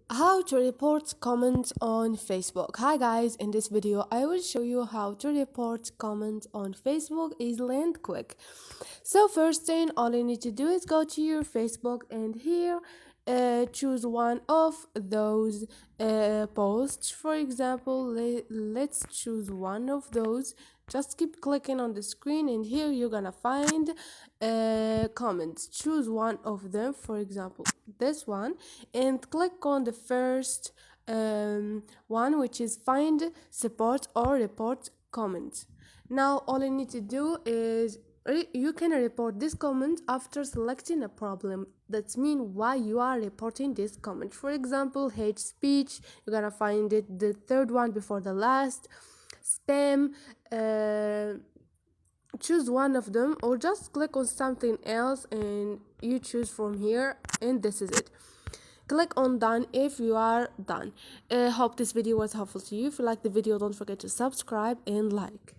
How to report comments on Facebook. Hi guys, in this video I will show you how to report comments on Facebook easily and quick. So first thing, all you need to do is go to your Facebook and here choose one of those posts. For example, let's choose one of those. Just keep clicking on the screen and here you're gonna find comments. Choose one of them, for example this one, and click on the first one, which is find support or report comment. Now all you need to do is you can report this comment after selecting a problem. That's mean why you are reporting this comment. For example, hate speech, you're gonna find it the third one before the last. Spam, choose one of them or just click on something else and you choose from here, and this is it. Click on done if you are done. Hope this video was helpful to you. If you like the video, don't forget to subscribe and like.